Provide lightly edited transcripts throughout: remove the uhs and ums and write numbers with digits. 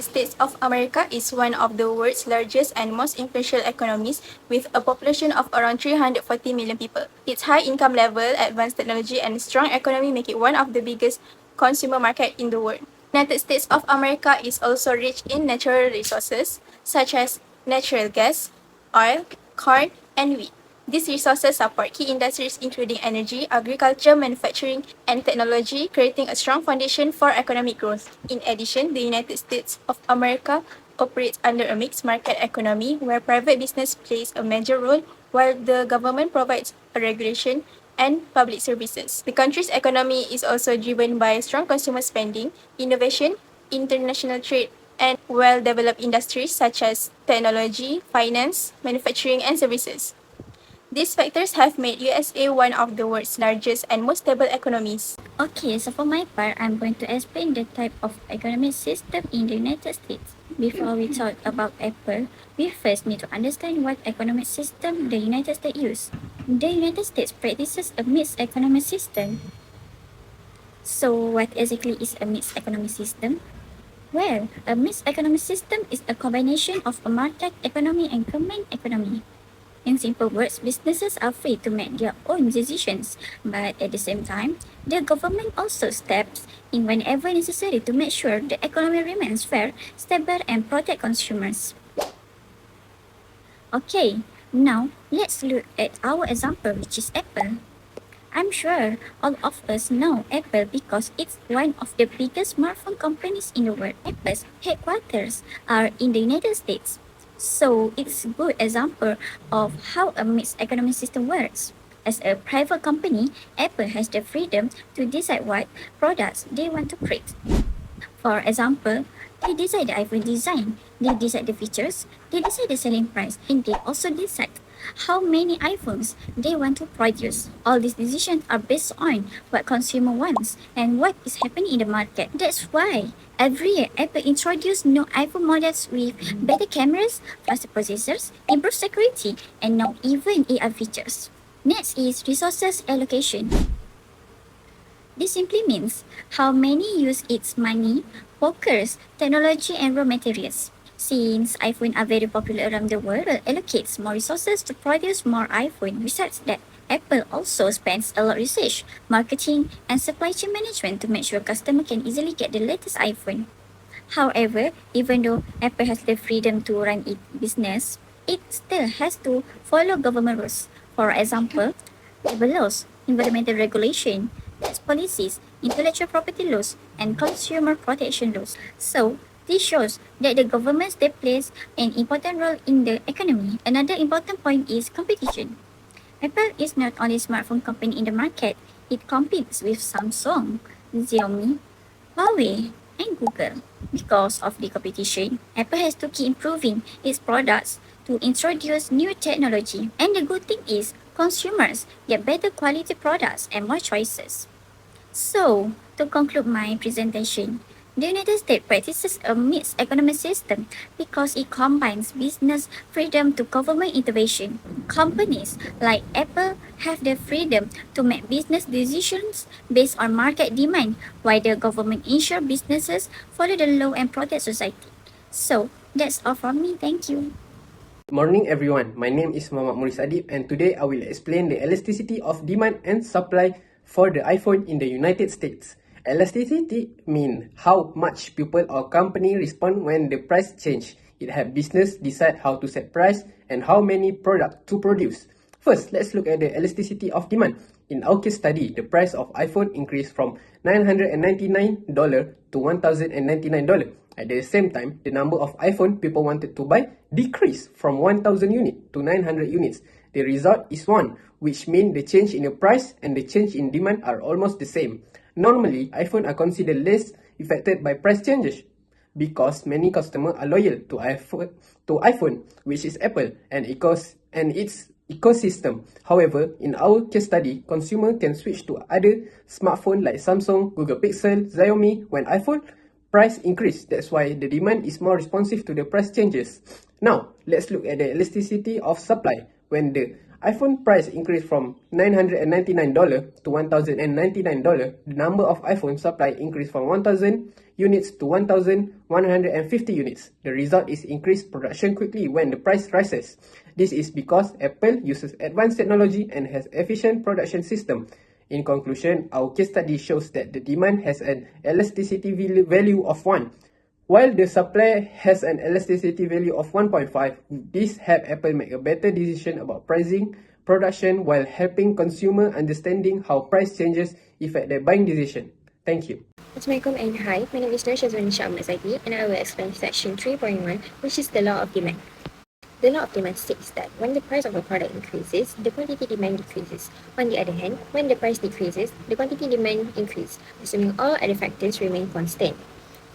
United States of America is one of the world's largest and most influential economies with a population of around 340 million people. Its high income level, advanced technology, and strong economy make it one of the biggest consumer market in the world. United States of America is also rich in natural resources such as natural gas, oil, corn, and wheat. These resources support key industries including energy, agriculture, manufacturing, and technology, creating a strong foundation for economic growth. In addition, the United States of America operates under a mixed market economy where private business plays a major role while the government provides a regulation and public services. The country's economy is also driven by strong consumer spending, innovation, international trade, and well-developed industries such as technology, finance, manufacturing, and services. These factors have made USA one of the world's largest and most stable economies. Okay, so for my part, I'm going to explain the type of economic system in the United States. Before we talk about Apple, we first need to understand what economic system the United States use. The United States practices a mixed economic system. So what exactly is a mixed economic system? Well, a mixed economic system is a combination of a market economy and command economy. In simple words, businesses are free to make their own decisions, but at the same time, the government also steps in whenever necessary to make sure the economy remains fair, stable, and protect consumers. Okay, now let's look at our example, which is Apple. I'm sure all of us know Apple because it's one of the biggest smartphone companies in the world. Apple's headquarters are in the United States. So it's a good example of how a mixed economic system works. As a private company, Apple has the freedom to decide what products they want to create. For example, they decide the iPhone design, they decide the features, they decide the selling price, and they also decide how many iPhones they want to produce. All these decisions are based on what consumer wants and what is happening in the market. That's why every year Apple introduces new iPhone models with better cameras, faster processors, improved security, and now even AI features. Next is resources allocation. This simply means how many use its money, workers, technology, and raw materials. Since iPhones are very popular around the world, it allocates more resources to produce more iPhone. Besides that, Apple also spends a lot of research, marketing, and supply chain management to make sure customers can easily get the latest iPhone. However, even though Apple has the freedom to run its business, it still has to follow government rules. For example, labor laws, environmental regulation, tax policies, intellectual property laws, and consumer protection laws. So, this shows that the government still plays an important role in the economy. Another important point is competition. Apple is not only a smartphone company in the market, it competes with Samsung, Xiaomi, Huawei, and Google. Because of the competition, Apple has to keep improving its products to introduce new technology. And the good thing is, consumers get better quality products and more choices. So, to conclude my presentation, the United States practices a mixed economic system because it combines business freedom to government intervention. Companies like Apple have the freedom to make business decisions based on market demand, while the government ensures businesses follow the law and protect society. So, that's all from me. Thank you. Good morning everyone, my name is Muhammad Muris Adib and today I will explain the elasticity of demand and supply for the iPhone in the United States. Elasticity means how much people or company respond when the price change. It helps business decide how to set price and how many products to produce. First, let's look at the elasticity of demand. In our case study, the price of iPhone increased from $999 to $1,099. At the same time, the number of iPhone people wanted to buy decreased from 1,000 units to 900 units. The result is 1, which means the change in the price and the change in demand are almost the same. Normally, iPhone are considered less affected by price changes because many customers are loyal to iPhone, which is Apple and its ecosystem. However, in our case study, consumer can switch to other smartphones like Samsung, Google Pixel, Xiaomi when iPhone price increase. That's why the demand is more responsive to the price changes. Now, let's look at the elasticity of supply. When the iPhone price increased from $999 to $1,099, the number of iPhone supply increased from 1,000 units to 1,150 units. The result is increased production quickly when the price rises. This is because Apple uses advanced technology and has efficient production system. In conclusion, our case study shows that the demand has an elasticity value of 1, while the supply has an elasticity value of 1.5. This helps Apple make a better decision about pricing, production, while helping consumer understanding how price changes affect their buying decision. Thank you. Assalamualaikum and hi, my name is Nur Shazwanisha Ahmad Zaidi and I will explain section 3.1, which is the law of demand. The law of demand states that when the price of a product increases, the quantity demand decreases. On the other hand, when the price decreases, the quantity demand increases, assuming all other factors remain constant.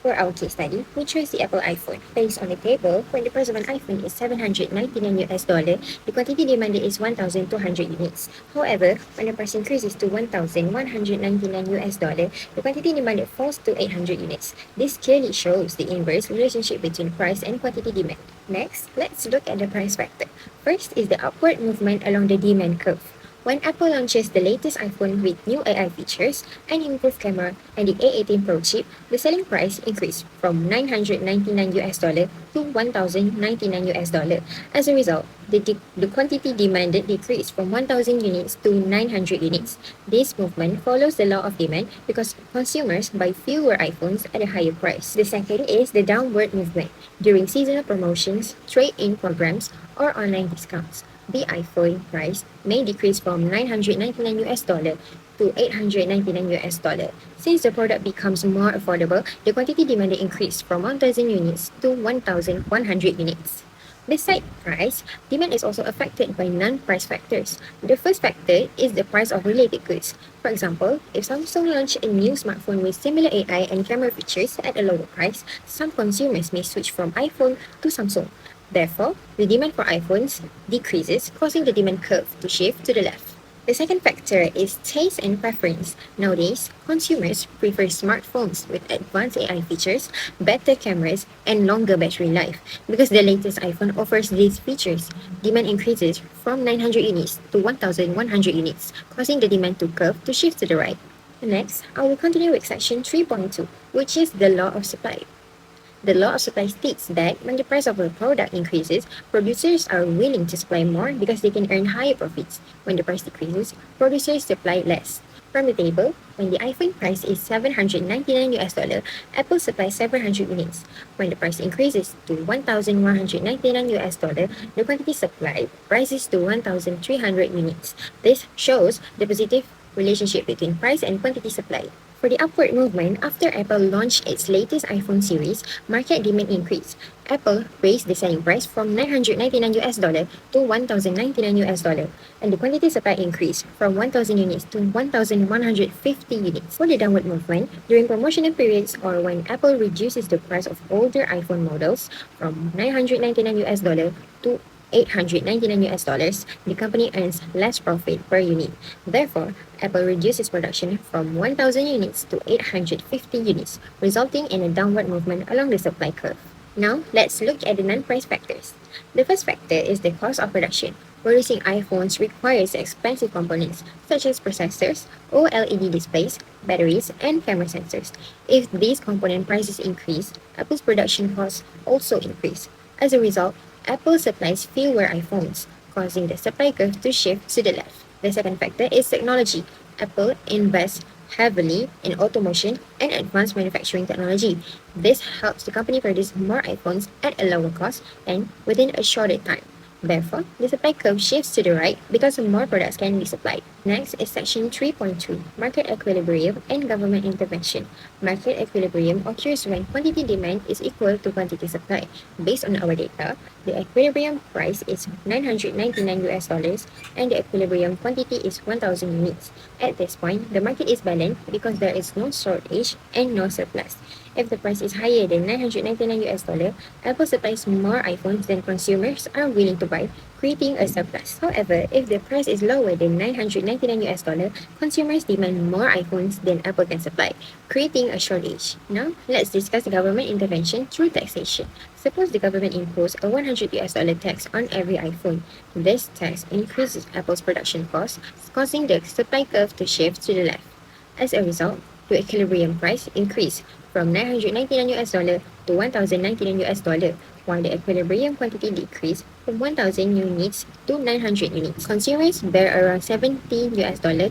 For our case study, we chose the Apple iPhone. Based on the table, when the price of an iPhone is $799, the quantity demanded is 1,200 units. However, when the price increases to $1,199, the quantity demanded falls to 800 units. This clearly shows the inverse relationship between price and quantity demand. Next, let's look at the price factor. First is the upward movement along the demand curve. When Apple launches the latest iPhone with new AI features, an improved camera, and the A18 Pro chip, the selling price increased from $999 to $1,099. As a result, the quantity demanded decreased from 1,000 units to 900 units. This movement follows the law of demand because consumers buy fewer iPhones at a higher price. The second is the downward movement during seasonal promotions, trade-in programs, or online discounts. The iPhone price may decrease from $999 to $899. Since the product becomes more affordable, the quantity demanded increased from 1,000 units to 1,100 units. Besides price, demand is also affected by non-price factors. The first factor is the price of related goods. For example, if Samsung launched a new smartphone with similar AI and camera features at a lower price, some consumers may switch from iPhone to Samsung. Therefore, the demand for iPhones decreases, causing the demand curve to shift to the left. The second factor is taste and preference. Nowadays, consumers prefer smartphones with advanced AI features, better cameras, and longer battery life. Because the latest iPhone offers these features, demand increases from 900 units to 1,100 units, causing the demand curve to shift to the right. Next, I will continue with section 3.2, which is the law of supply. The law of supply states that when the price of a product increases, producers are willing to supply more because they can earn higher profits. When the price decreases, producers supply less. From the table, when the iPhone price is $799, Apple supplies 700 units. When the price increases to $1,199, the quantity supplied rises to 1,300 units. This shows the positive relationship between price and quantity supplied. For the upward movement, after Apple launched its latest iPhone series, market demand increased. Apple raised the selling price from $999 to $1,099, and the quantity supply increased from 1,000 units to 1,150 units. For the downward movement, during promotional periods or when Apple reduces the price of older iPhone models from $999 to $899, the company earns less profit per unit. Therefore, Apple reduces production from 1,000 units to 850 units, resulting in a downward movement along the supply curve. Now, let's look at the non-price factors. The first factor is the cost of production. Producing iPhones requires expensive components such as processors, OLED displays, batteries, and camera sensors. If these component prices increase, Apple's production costs also increase. As a result, Apple supplies fewer iPhones, causing the supply curve to shift to the left. The second factor is technology. Apple invests heavily in automation and advanced manufacturing technology. This helps the company produce more iPhones at a lower cost and within a shorter time. Therefore, the supply curve shifts to the right because more products can be supplied. Next is section 3.3, market equilibrium and government intervention. Market equilibrium occurs when quantity demand is equal to quantity supply. Based on our data, the equilibrium price is $999 and the equilibrium quantity is 1,000 units. At this point, the market is balanced because there is no shortage and no surplus. If the price is higher than $999, Apple supplies more iPhones than consumers are willing to buy, creating a surplus. However, if the price is lower than $999, $199, consumers demand more iPhones than Apple can supply, creating a shortage. Now, let's discuss government intervention through taxation. Suppose the government imposed a $100 tax on every iPhone. This tax increases Apple's production costs, causing the supply curve to shift to the left. As a result, the equilibrium price increased from $999 to $1,099, while the equilibrium quantity decreased from 1,000 units to 900 units. Consumers bear around $70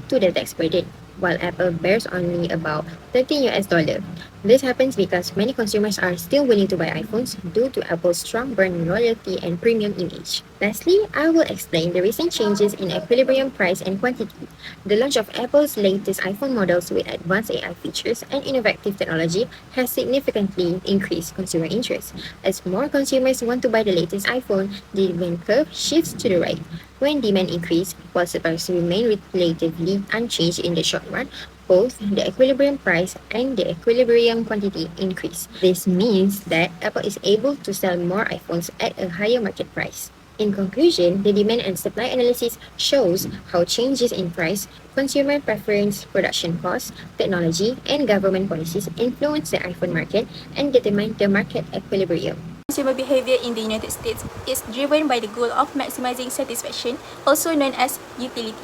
to the tax burden, while Apple bears only about $13. This happens because many consumers are still willing to buy iPhones due to Apple's strong brand loyalty and premium image. Lastly, I will explain the recent changes in equilibrium price and quantity. The launch of Apple's latest iPhone models with advanced AI features and innovative technology has significantly increased consumer interest. As more consumers want to buy the latest iPhone, the demand curve shifts to the right. When demand increases, while supplies remain relatively unchanged in the short run, both the equilibrium price and the equilibrium quantity increase. This means that Apple is able to sell more iPhones at a higher market price. In conclusion, the demand and supply analysis shows how changes in price, consumer preference, production costs, technology, and government policies influence the iPhone market and determine the market equilibrium. Consumer behavior in the United States is driven by the goal of maximizing satisfaction, also known as utility.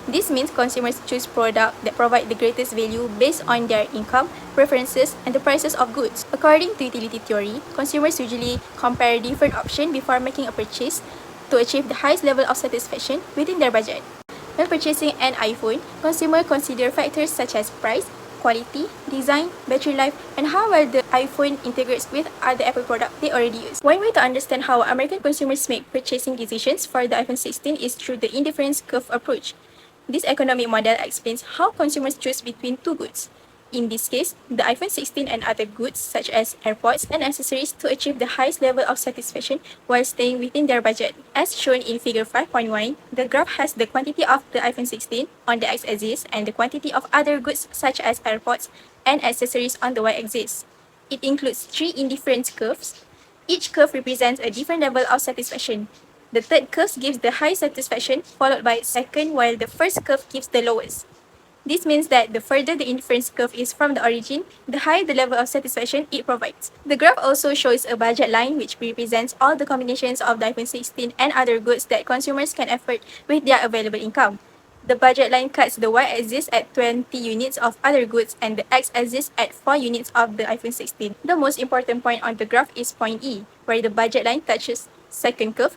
This means consumers choose products that provide the greatest value based on their income, preferences, and the prices of goods. According to utility theory, consumers usually compare different options before making a purchase to achieve the highest level of satisfaction within their budget. When purchasing an iPhone, consumers consider factors such as price, quality, design, battery life, and how well the iPhone integrates with other Apple products they already use. One way to understand how American consumers make purchasing decisions for the iPhone 16 is through the indifference curve approach. This economic model explains how consumers choose between two goods. In this case, the iPhone 16 and other goods such as AirPods and accessories to achieve the highest level of satisfaction while staying within their budget. As shown in figure 5.1, the graph has the quantity of the iPhone 16 on the x-axis and the quantity of other goods such as AirPods and accessories on the y-axis. It includes three indifference curves. Each curve represents a different level of satisfaction. The third curve gives the highest satisfaction, followed by second, while the first curve gives the lowest. This means that the further the inference curve is from the origin, the higher the level of satisfaction it provides. The graph also shows a budget line which represents all the combinations of the iPhone 16 and other goods that consumers can afford with their available income. The budget line cuts the y-axis at 20 units of other goods and the x-axis at 4 units of the iPhone 16. The most important point on the graph is point E, where the budget line touches second curve.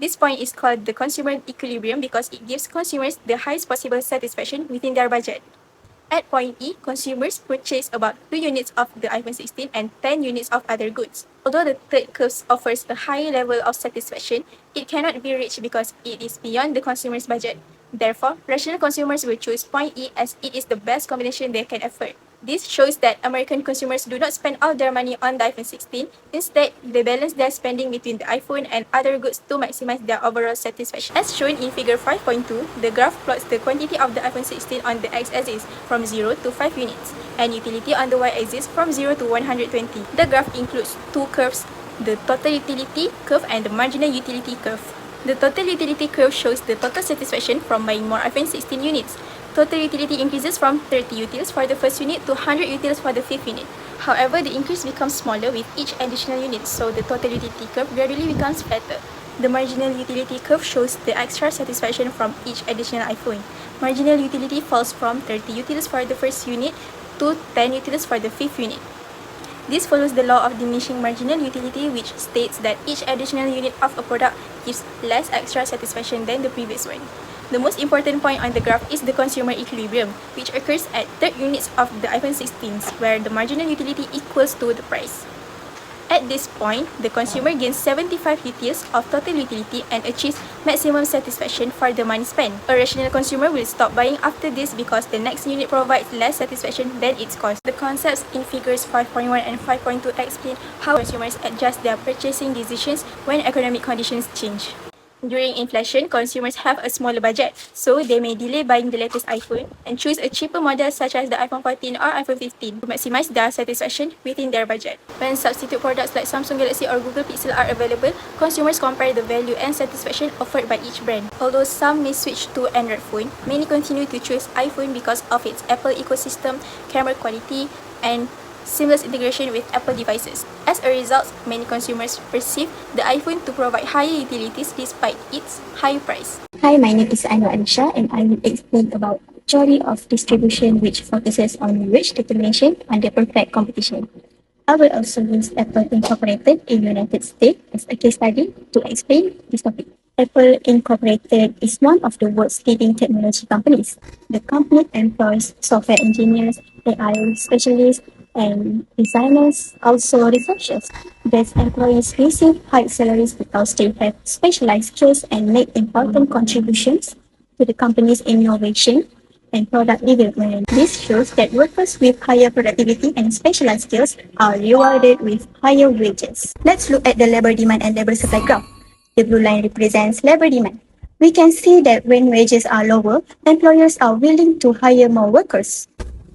This point is called the consumer equilibrium because it gives consumers the highest possible satisfaction within their budget. At point E, consumers purchase about 2 units of the iPhone 16 and 10 units of other goods. Although the third curve offers a high level of satisfaction, it cannot be reached because it is beyond the consumer's budget. Therefore, rational consumers will choose point E as it is the best combination they can afford. This shows that American consumers do not spend all their money on the iPhone 16. Instead, they balance their spending between the iPhone and other goods to maximize their overall satisfaction. As shown in figure 5.2, the graph plots the quantity of the iPhone 16 on the x-axis from 0 to 5 units, and utility on the y-axis from 0 to 120. The graph includes two curves, the total utility curve and the marginal utility curve. The total utility curve shows the total satisfaction from buying more iPhone 16 units. Total utility increases from 30 utils for the first unit to 100 utils for the fifth unit. However, the increase becomes smaller with each additional unit, so the total utility curve gradually becomes flatter. The marginal utility curve shows the extra satisfaction from each additional iPhone. Marginal utility falls from 30 utils for the first unit to 10 utils for the fifth unit. This follows the law of diminishing marginal utility, which states that each additional unit of a product gives less extra satisfaction than the previous one. The most important point on the graph is the consumer equilibrium, which occurs at third units of the iPhone 16s, where the marginal utility equals to the price. At this point, the consumer gains 75 utils of total utility and achieves maximum satisfaction for the money spent. A rational consumer will stop buying after this because the next unit provides less satisfaction than its cost. The concepts in figures 5.1 and 5.2 explain how consumers adjust their purchasing decisions when economic conditions change. During inflation, consumers have a smaller budget, so they may delay buying the latest iPhone and choose a cheaper model such as the iPhone 14 or iPhone 15 to maximize their satisfaction within their budget. When substitute products like Samsung Galaxy or Google Pixel are available, consumers compare the value and satisfaction offered by each brand. Although some may switch to Android phone, many continue to choose iPhone because of its Apple ecosystem, camera quality, and seamless integration with Apple devices. As a result, many consumers perceive the iPhone to provide higher utilities despite its high price. Hi, my name is Anwar Alisha and I will explain about theory of distribution which focuses on wage determination under perfect competition. I will also use Apple Incorporated in United States as a case study to explain this topic. Apple Incorporated is one of the world's leading technology companies. The company employs software engineers, AI specialists, and designers, also researchers. These employees receive high salaries because they have specialized skills and make important contributions to the company's innovation and product development. This shows that workers with higher productivity and specialized skills are rewarded with higher wages. Let's look at the labor demand and labor supply graph. The blue line represents labor demand. We can see that when wages are lower, employers are willing to hire more workers.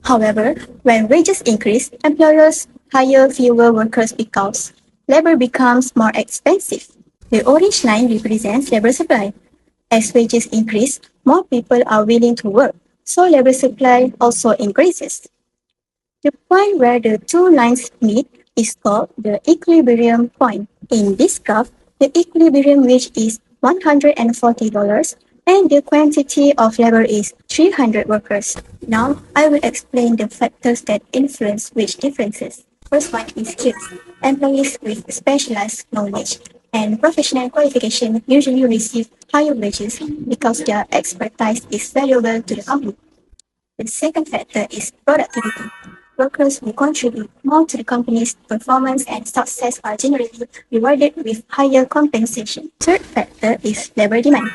However, when wages increase, employers hire fewer workers because labor becomes more expensive. The orange line represents labor supply. As wages increase, more people are willing to work, so labor supply also increases. The point where the two lines meet is called the equilibrium point. In this graph, the equilibrium wage is $140 and the quantity of labor is 300 workers. Now, I will explain the factors that influence wage differences. First one is skills. Employees with specialized knowledge and professional qualification usually receive higher wages because their expertise is valuable to the company. The second factor is productivity. Workers who contribute more to the company's performance and success are generally rewarded with higher compensation. Third factor is labor demand.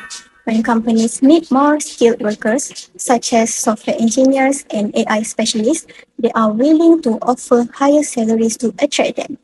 When companies need more skilled workers, such as software engineers and AI specialists, they are willing to offer higher salaries to attract them.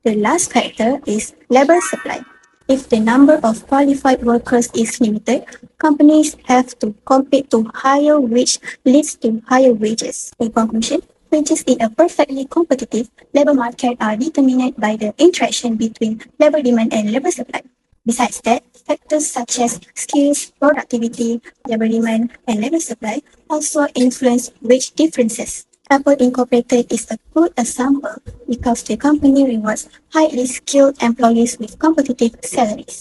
The last factor is labor supply. If the number of qualified workers is limited, companies have to compete to higher, which leads to higher wages. In conclusion, wages in a perfectly competitive labor market are determined by the interaction between labor demand and labor supply. Besides that, factors such as skills, productivity, labor demand, and labor supply also influence wage differences. Apple Incorporated is a good example because the company rewards highly skilled employees with competitive salaries.